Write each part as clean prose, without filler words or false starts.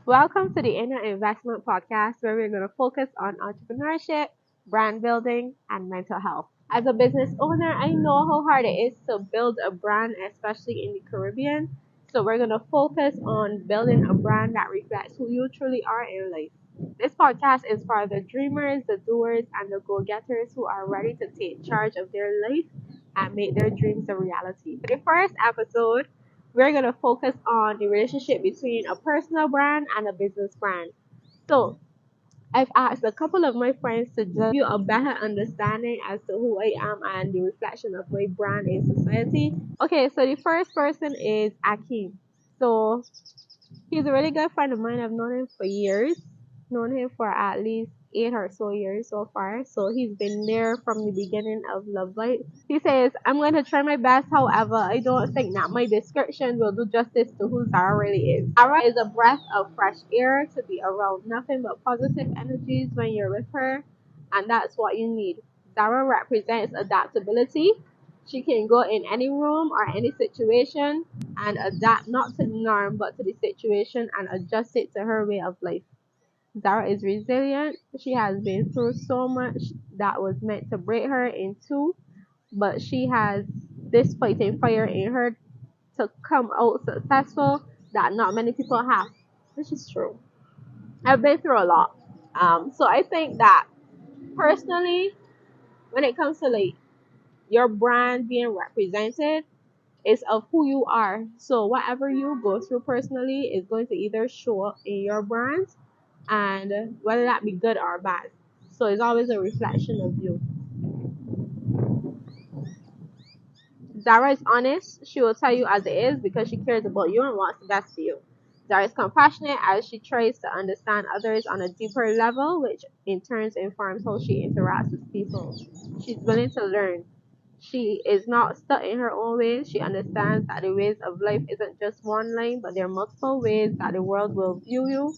Welcome to the Inner Investment Podcast, where we're going to focus on entrepreneurship, brand building, and mental health. As a business owner, I know how hard it is to build a brand, especially in the Caribbean. So, we're going to focus on building a brand that reflects who you truly are in life. This podcast is for the dreamers, the doers, and the go getters who are ready to take charge of their life and make their dreams a reality. For the first episode, we're going to focus on the relationship between a personal brand and a business brand. So, I've asked a couple of my friends to just give you a better understanding as to who I am and the reflection of my brand in society. Okay, so the first person is Akeem. So, he's a really good friend of mine. I've known him for years. Known him for at least 8 or so years so far. So he's been there from the beginning of Love Light. He says, I'm going to try my best. However, I don't think that my description will do justice to who Zara really is. Zara is a breath of fresh air to be around. Nothing but positive energies when you're with her. And that's what you need. Zara represents adaptability. She can go in any room or any situation and adapt not to the norm but to the situation and adjust it to her way of life. Zara is resilient. She has been through so much that was meant to break her in two, but she has this fighting fire in her to come out successful that not many people have, which is true. I've been through a lot. So I think that personally, when it comes to like your brand being represented, is of who you are. So whatever you go through personally is going to either show up in your brand and whether that be good or bad. So it's always a reflection of you. Zara is honest. She will tell you as it is because she cares about you and wants the best for you. Zara is compassionate as she tries to understand others on a deeper level, which in turn informs how she interacts with people. She's willing to learn. She is not stuck in her own ways. She understands that the ways of life isn't just one line, but there are multiple ways that the world will view you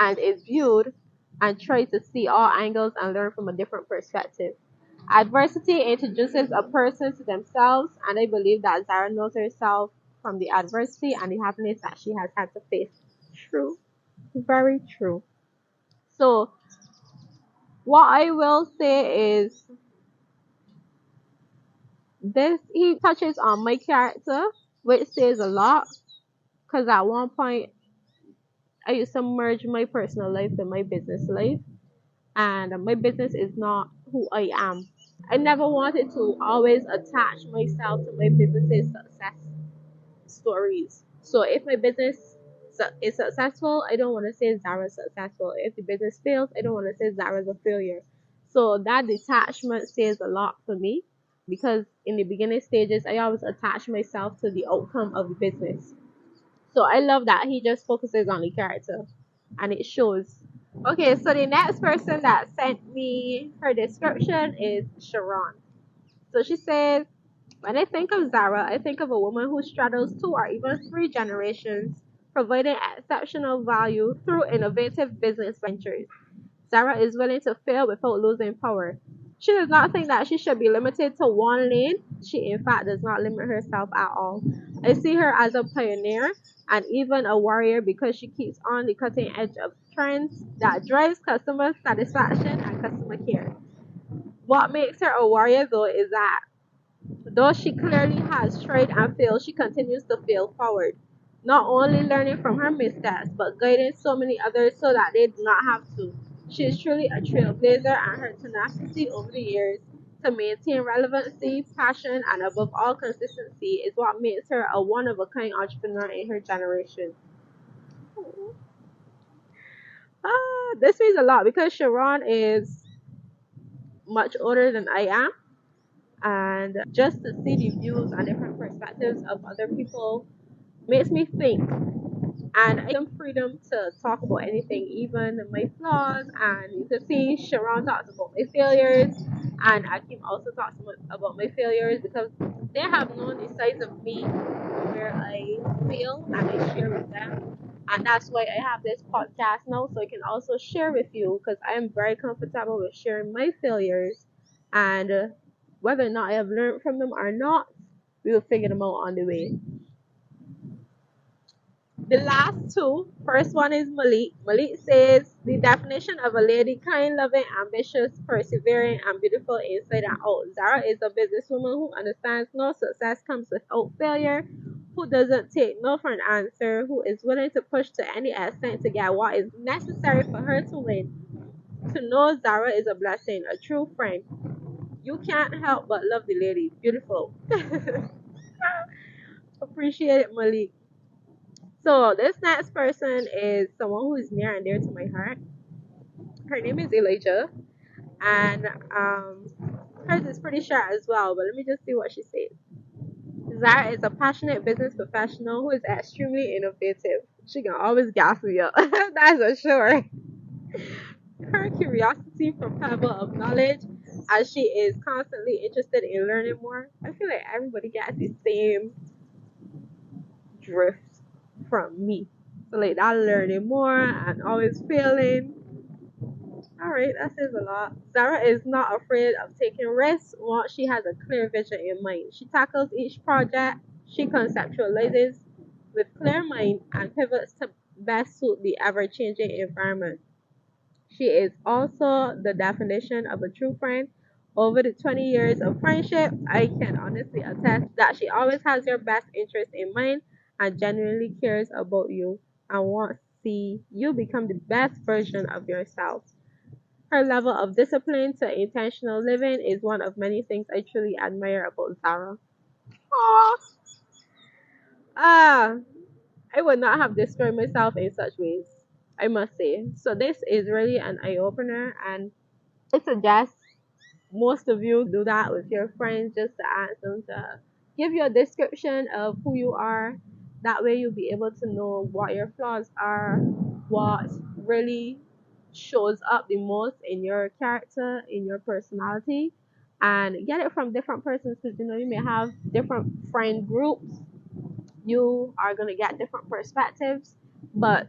and is viewed, and tries to see all angles and learn from a different perspective. Adversity introduces a person to themselves, and I believe that Zara knows herself from the adversity and the happiness that she has had to face. True. Very true. So, what I will say is this he touches on my character, which says a lot, because at one point I used to merge my personal life with my business life, and my business is not who I am. I never wanted to always attach myself to my business's success stories. So if my business is successful, I don't want to say Zara's successful. If the business fails, I don't want to say Zara's a failure. So that detachment says a lot for me because in the beginning stages, I always attach myself to the outcome of the business. So I love that he just focuses on the character and it shows. Okay, so the next person that sent me her description is Sharon. So she says, when I think of Zara, I think of a woman who straddles two or even three generations, providing exceptional value through innovative business ventures. Zara is willing to fail without losing power. She does not think that she should be limited to one lane. She, in fact, does not limit herself at all. I see her as a pioneer and even a warrior because she keeps on the cutting edge of trends that drives customer satisfaction and customer care. What makes her a warrior, though, is that though she clearly has tried and failed, she continues to fail forward. Not only learning from her missteps, but guiding so many others so that they do not have to. She is truly a trailblazer, and her tenacity over the years to maintain relevancy, passion, and above all consistency is what makes her a one of a kind entrepreneur in her generation. This means a lot because Sharon is much older than I am, and just to see the views and different perspectives of other people makes me think, and I am freedom to talk about anything, even my flaws. And you can see Sharon talks about my failures, and Akim also talks about my failures because they have known the sides of me where I fail and I share with them. And that's why I have this podcast now, so I can also share with you because I am very comfortable with sharing my failures. And whether or not I have learned from them or not, we will figure them out on the way. The last two, first one is Malik. Malik says the definition of a lady: kind, loving, ambitious, persevering, and beautiful inside and out. Zara is a businesswoman who understands no success comes without failure, who doesn't take no for an answer, who is willing to push to any extent to get what is necessary for her to win. To know Zara is a blessing, a true friend. You can't help but love the lady. Beautiful. Appreciate it, Malik. So this next person is someone who is near and dear to my heart. Her name is Elijah, and hers is pretty short as well. But let me just see what she says. Zara is a passionate business professional who is extremely innovative. She can always gas me up. That's for sure. Her curiosity propels of knowledge, as she is constantly interested in learning more. I feel like everybody gets the same drift from me. So like that learning more and always failing. Alright, that says a lot. Zara is not afraid of taking risks once she has a clear vision in mind. She tackles each project, she conceptualizes with clear mind and pivots to best suit the ever changing environment. She is also the definition of a true friend. Over the 20 years of friendship, I can honestly attest that she always has your best interest in mind and genuinely cares about you and wants to see you become the best version of yourself. Her level of discipline to intentional living is one of many things I truly admire about Zara. Aww. Ah, I would not have described myself in such ways, I must say. So this is really an eye opener, and I suggest most of you do that with your friends, just to ask them to give you a description of who you are. That way you'll be able to know what your flaws are, what really shows up the most in your character, in your personality, and get it from different persons, because you may have different friend groups. You are going to get different perspectives, but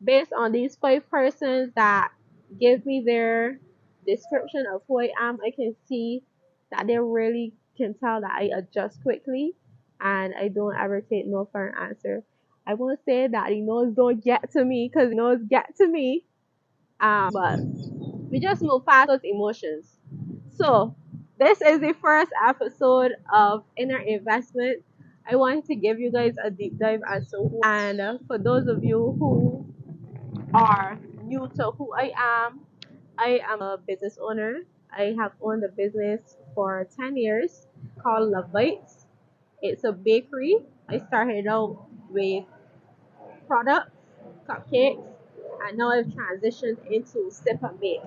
based on these 5 persons that give me their description of who I am, I can see that they really can tell that I adjust quickly and I don't ever take no for an answer. I won't say that the no's don't get to me, because the no's get to me, but we just move past those emotions. So, this is the first episode of Inner Investment. I wanted to give you guys a deep dive as to who, and for those of you who are new to who I am a business owner. I have owned a business for 10 years called Love Bites. It's a bakery. I started out with products, cupcakes, and now I've transitioned into sip and bake.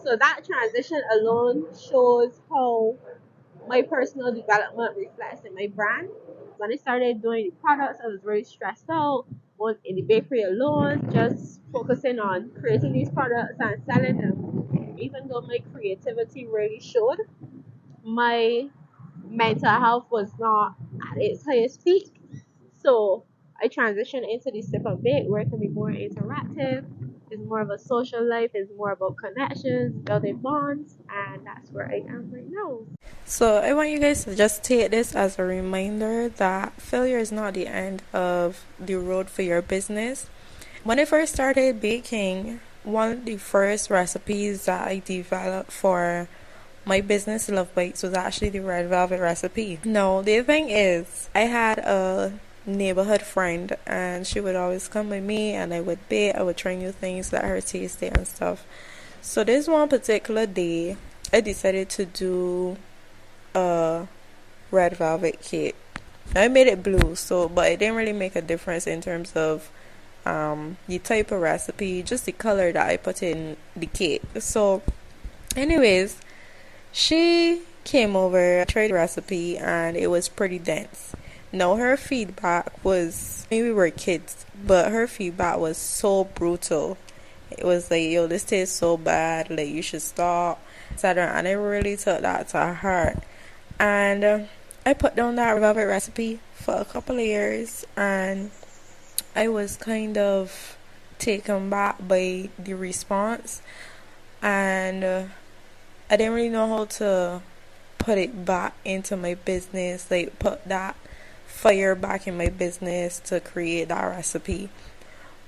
So that transition alone shows how my personal development reflects in my brand. When I started doing the products, I was very stressed out. Was in the bakery alone, just focusing on creating these products and selling them. Even though my creativity really showed, my mental health was not at its highest peak. So I transitioned into the sip and bake, where it can be more interactive. It's more of a social life. It's more about connections, building bonds, and that's where I am right now. So I want you guys to just take this as a reminder that failure is not the end of the road for your business. When I first started baking, one of the first recipes that I developed for my business Love Bites was actually the red velvet recipe. No, the thing is, I had a neighborhood friend and she would always come with me and I would bake, I would try new things, let her taste it and stuff. So this one particular day, I decided to do a red velvet cake. I made it blue, but it didn't really make a difference in terms of the type of recipe, just the color that I put in the cake. So anyways, she came over, tried the recipe, and it was pretty dense. Now her feedback was, we were kids, but her feedback was so brutal. It was like, yo, this tastes so bad, like you should stop, etc. And I really took that to heart. And I put down that velvet recipe for a couple of years, and I was kind of taken back by the response, and I didn't really know how to put it back into my business, like put that fire back in my business to create that recipe.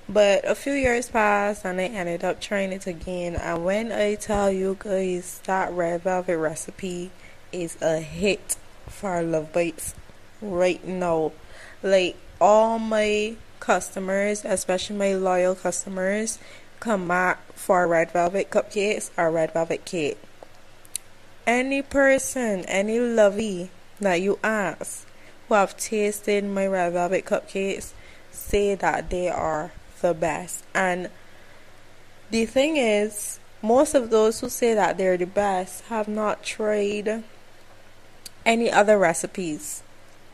But a few years passed and I ended up trying it again. And when I tell you guys that red velvet recipe is a hit for Love Bites right now. Like all my customers, especially my loyal customers, come back for red velvet cupcakes or red velvet cake. Any person, any lovey that you ask who have tasted my red velvet cupcakes say that they are the best. And the thing is, most of those who say that they're the best have not tried any other recipes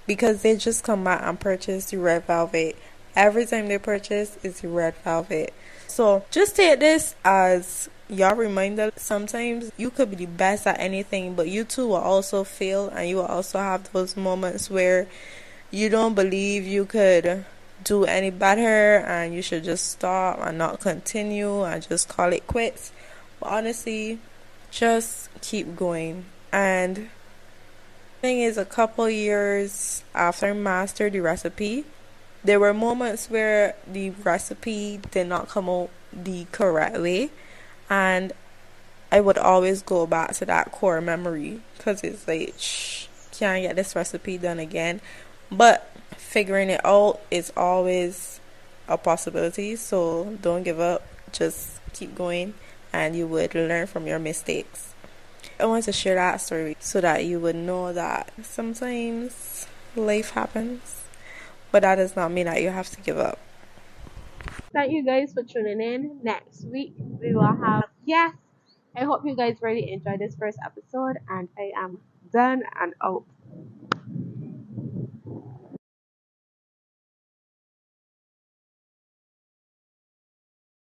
because they just come back and purchase the red velvet. Every time they purchase is the red velvet. So just take this as your reminder. Sometimes you could be the best at anything, but you too will also fail, and you will also have those moments where you don't believe you could do any better and you should just stop and not continue and just call it quits. But honestly, just keep going. And thing is, a couple years after I mastered the recipe, there were moments where the recipe did not come out the correct way, and I would always go back to that core memory because it's like, can't get this recipe done again. But figuring it out is always a possibility, so don't give up. Just keep going, and you would learn from your mistakes. I want to share that story so that you would know that sometimes life happens, but that does not mean that you have to give up. Thank you guys for tuning in. Next week we will have guests. I hope you guys really enjoyed this first episode, and I am done and out.